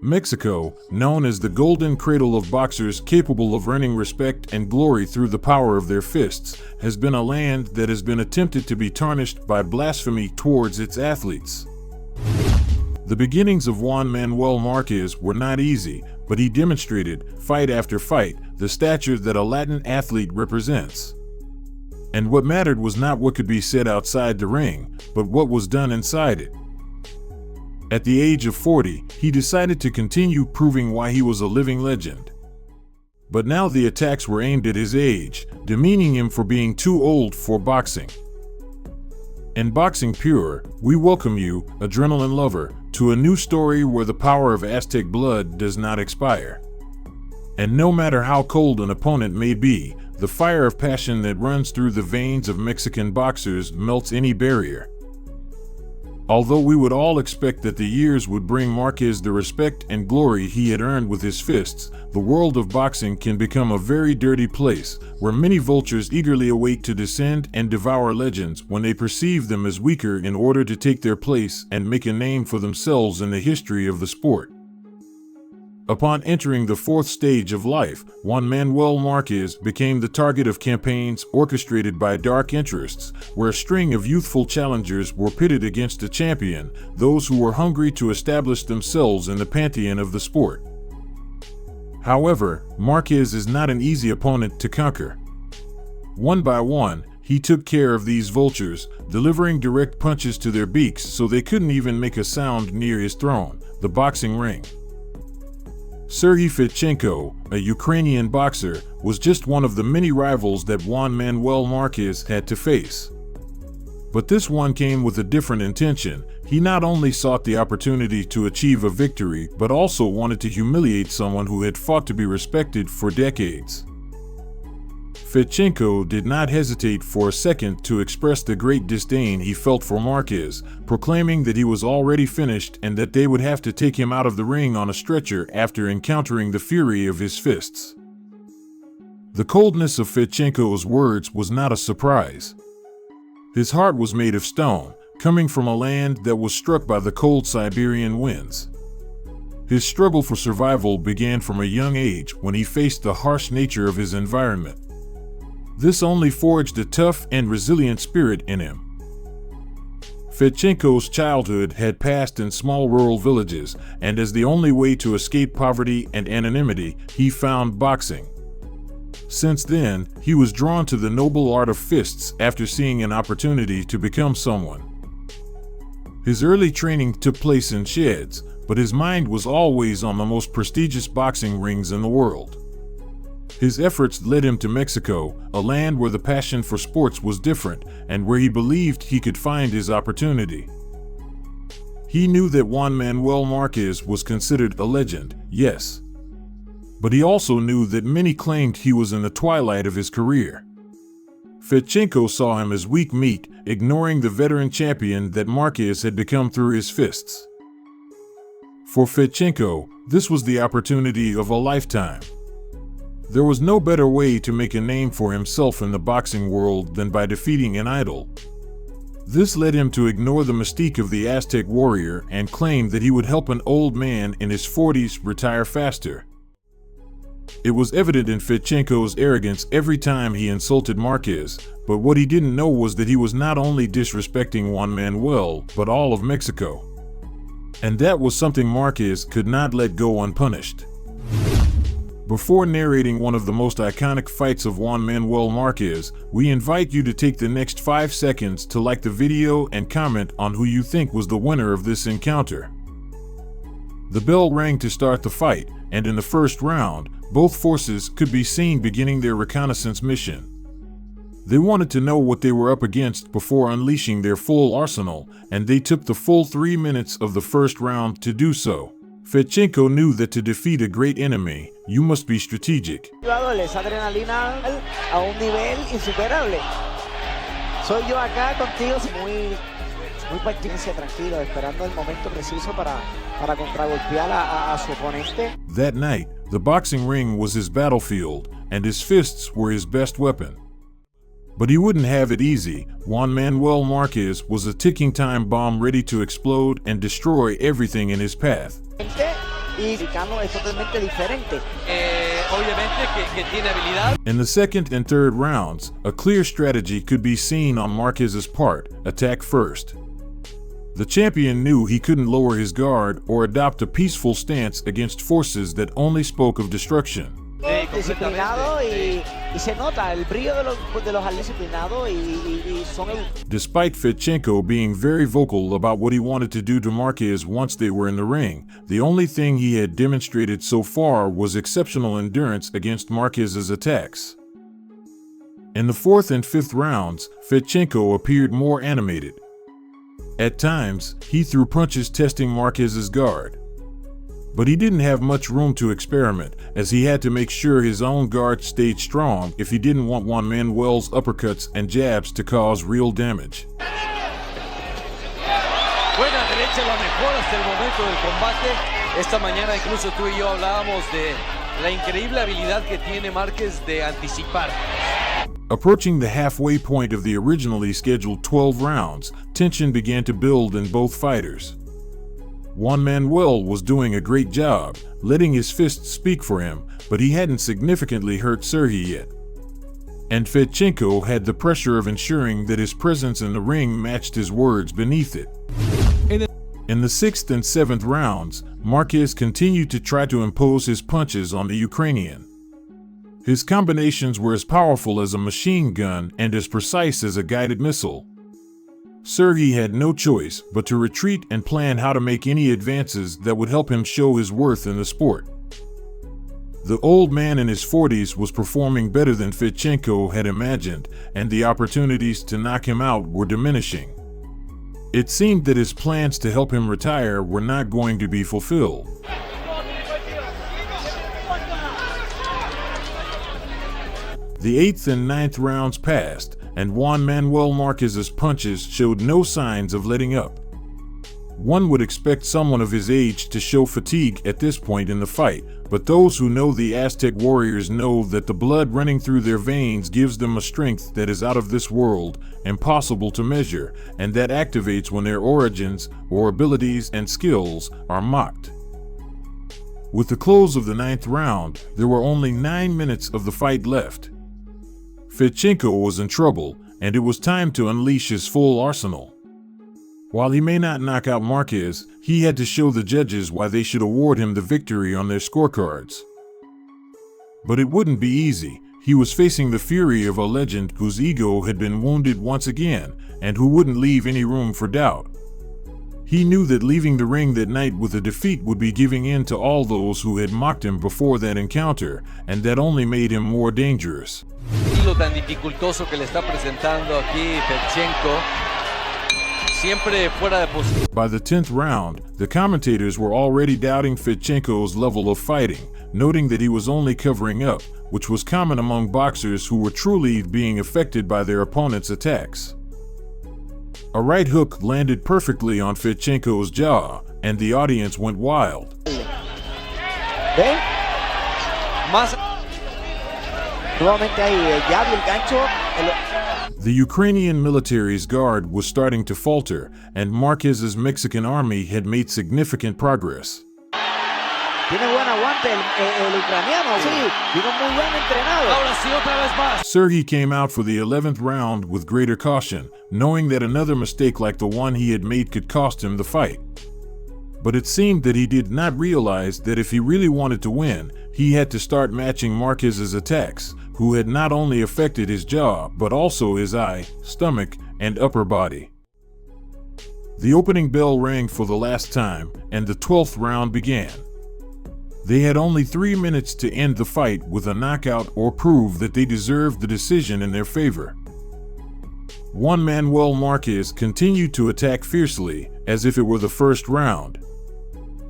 Mexico, known as the golden cradle of boxers capable of earning respect and glory through the power of their fists, has been a land that has been attempted to be tarnished by blasphemy towards its athletes. The beginnings of Juan Manuel Marquez were not easy, but he demonstrated, fight after fight, the stature that a Latin athlete represents. And what mattered was not what could be said outside the ring, but what was done inside it. At the age of 40, he decided to continue proving why he was a living legend. But now the attacks were aimed at his age, demeaning him for being too old for boxing. In Boxing Pure, we welcome you, adrenaline lover, to a new story where the power of Aztec blood does not expire. And no matter how cold an opponent may be, the fire of passion that runs through the veins of Mexican boxers melts any barrier. Although we would all expect that the years would bring Marquez the respect and glory he had earned with his fists, the world of boxing can become a very dirty place, where many vultures eagerly await to descend and devour legends when they perceive them as weaker in order to take their place and make a name for themselves in the history of the sport. Upon entering the fourth stage of life, Juan Manuel Marquez became the target of campaigns orchestrated by dark interests, where a string of youthful challengers were pitted against a champion, those who were hungry to establish themselves in the pantheon of the sport. However, Marquez is not an easy opponent to conquer. One by one, he took care of these vultures, delivering direct punches to their beaks so they couldn't even make a sound near his throne, the boxing ring. Sergey Fichenko, a Ukrainian boxer, was just one of the many rivals that Juan Manuel Marquez had to face. But this one came with a different intention. He not only sought the opportunity to achieve a victory, but also wanted to humiliate someone who had fought to be respected for decades. Fichenko did not hesitate for a second to express the great disdain he felt for Marquez, proclaiming that he was already finished and that they would have to take him out of the ring on a stretcher after encountering the fury of his fists. The coldness of Fichenko's words was not a surprise. His heart was made of stone, coming from a land that was struck by the cold Siberian winds. His struggle for survival began from a young age when he faced the harsh nature of his environment. This only forged a tough and resilient spirit in him. Fichenko's childhood had passed in small rural villages, and as the only way to escape poverty and anonymity, he found boxing. Since then, he was drawn to the noble art of fists after seeing an opportunity to become someone. His early training took place in sheds, but his mind was always on the most prestigious boxing rings in the world. His efforts led him to Mexico, a land where the passion for sports was different and where he believed he could find his opportunity. He knew that Juan Manuel Marquez was considered a legend, yes. But he also knew that many claimed he was in the twilight of his career. Fichenko saw him as weak meat, ignoring the veteran champion that Marquez had become through his fists. For Fichenko, this was the opportunity of a lifetime. There was no better way to make a name for himself in the boxing world than by defeating an idol. This led him to ignore the mystique of the Aztec warrior and claim that he would help an old man in his 40s retire faster. It was evident in Fichenko's arrogance every time he insulted Marquez, but what he didn't know was that he was not only disrespecting Juan Manuel, but all of Mexico. And that was something Marquez could not let go unpunished. Before narrating one of the most iconic fights of Juan Manuel Marquez, we invite you to take the next 5 seconds to like the video and comment on who you think was the winner of this encounter. The bell rang to start the fight, and in the first round, both forces could be seen beginning their reconnaissance mission. They wanted to know what they were up against before unleashing their full arsenal, and they took the full 3 minutes of the first round to do so. Fichenko knew that to defeat a great enemy, you must be strategic. Esa adrenalina a un nivel insuperable. Soy yo acá contigo, muy paciencia, tranquilo, esperando el momento preciso para contragolpear a su oponente. That night, the boxing ring was his battlefield, and his fists were his best weapon. But he wouldn't have it easy. Juan Manuel Marquez was a ticking time bomb ready to explode and destroy everything in his path. y Mexicano es totalmente diferente. Obviamente que tiene habilidad. In the second and third rounds, a clear strategy could be seen on Marquez's part: attack first. The champion knew he couldn't lower his guard or adopt a peaceful stance against forces that only spoke of destruction. Disciplinado y se nota el brillo de los atletas disciplinados y son el... Despite Fedchenko being very vocal about what he wanted to do to Marquez once they were in the ring, the only thing he had demonstrated so far was exceptional endurance against Marquez's attacks. In the fourth and fifth rounds, Fedchenko appeared more animated. At times, he threw punches testing Marquez's guard. But he didn't have much room to experiment, as he had to make sure his own guard stayed strong if he didn't want Juan Manuel's uppercuts and jabs to cause real damage. Buena derecha, la mejor hasta el momento del combate. Esta mañana incluso tú y yo hablábamos de la increíble habilidad que tiene Márquez de anticipar. Approaching the halfway point of the originally scheduled 12 rounds, tension began to build in both fighters. Juan Manuel was doing a great job, letting his fists speak for him, but he hadn't significantly hurt Sergey yet. And Fedchenko had the pressure of ensuring that his presence in the ring matched his words beneath it. In the sixth and seventh rounds, Marquez continued to try to impose his punches on the Ukrainian. His combinations were as powerful as a machine gun and as precise as a guided missile. Sergey had no choice but to retreat and plan how to make any advances that would help him show his worth in the sport. The old man in his 40s was performing better than Fedchenko had imagined, and the opportunities to knock him out were diminishing. It seemed that his plans to help him retire were not going to be fulfilled. The eighth and ninth rounds passed, and Juan Manuel Marquez's punches showed no signs of letting up. One would expect someone of his age to show fatigue at this point in the fight, but those who know the Aztec warriors know that the blood running through their veins gives them a strength that is out of this world, impossible to measure, and that activates when their origins or abilities and skills are mocked. With the close of the ninth round, there were only 9 minutes of the fight left. Fedchenko was in trouble, and it was time to unleash his full arsenal. While he may not knock out Marquez, he had to show the judges why they should award him the victory on their scorecards. But it wouldn't be easy. He was facing the fury of a legend whose ego had been wounded once again, and who wouldn't leave any room for doubt. He knew that leaving the ring that night with a defeat would be giving in to all those who had mocked him before that encounter, and that only made him more dangerous. Lo tan dificultoso que le está presentando aquí Fedchenko, siempre fuera de posición. By the 10th round, the commentators were already doubting Fedchenko's level of fighting, noting that he was only covering up, which was common among boxers who were truly being affected by their opponent's attacks. A right hook landed perfectly on Fedchenko's jaw, and the audience went wild. ¿Ven? Nuevamente ahí el jab y el gancho. The Ukrainian military's guard was starting to falter, and Marquez's Mexican army had made significant progress. Tiene buen aguante el ucraniano, sí, vino muy bien entrenado. Ahora sí, otra vez más. Sergey came out for the 11th round with greater caution, knowing that another mistake like the one he had made could cost him the fight. But it seemed that he did not realize that if he really wanted to win, he had to start matching Marquez's attacks, who had not only affected his jaw, but also his eye, stomach, and upper body. The opening bell rang for the last time, and the 12th round began. They had only 3 minutes to end the fight with a knockout or prove that they deserved the decision in their favor. Juan Manuel Marquez continued to attack fiercely, as if it were the first round.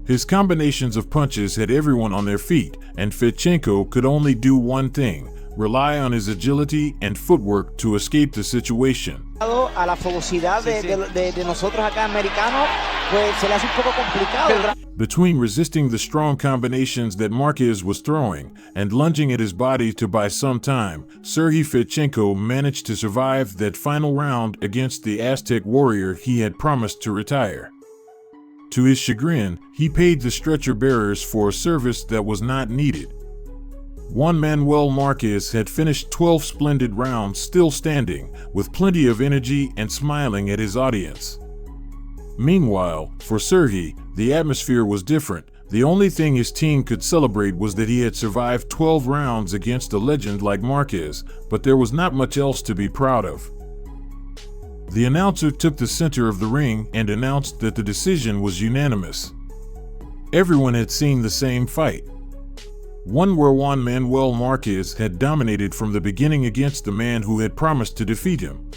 His combinations of punches had everyone on their feet, and Fedchenko could only do one thing: rely on his agility and footwork to escape the situation. A la fogosidad de nosotros acá americanos, pues se le hace un poco complicado. Between resisting the strong combinations that Marquez was throwing and lunging at his body to buy some time, Sergey Fedchenko managed to survive that final round against the Aztec warrior he had promised to retire. To his chagrin, he paid the stretcher bearers for a service that was not needed. Juan Manuel Marquez had finished 12 splendid rounds still standing, with plenty of energy and smiling at his audience. Meanwhile, for Sergey, the atmosphere was different. The only thing his team could celebrate was that he had survived 12 rounds against a legend like Marquez, but there was not much else to be proud of. The announcer took the center of the ring and announced that the decision was unanimous. Everyone had seen the same fight. One where Juan Manuel Marquez had dominated from the beginning against the man who had promised to defeat him.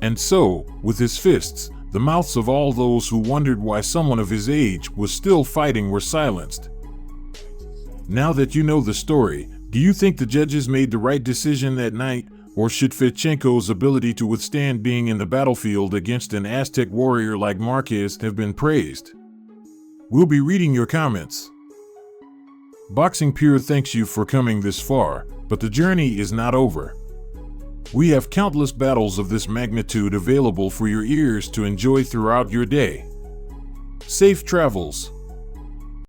And so, with his fists, the mouths of all those who wondered why someone of his age was still fighting were silenced. Now that you know the story, do you think the judges made the right decision that night, or should Fichenko's ability to withstand being in the battlefield against an Aztec warrior like Marquez have been praised? We'll be reading your comments. Boxing Pure thanks you for coming this far, but the journey is not over. We have countless battles of this magnitude available for your ears to enjoy throughout your day. Safe travels.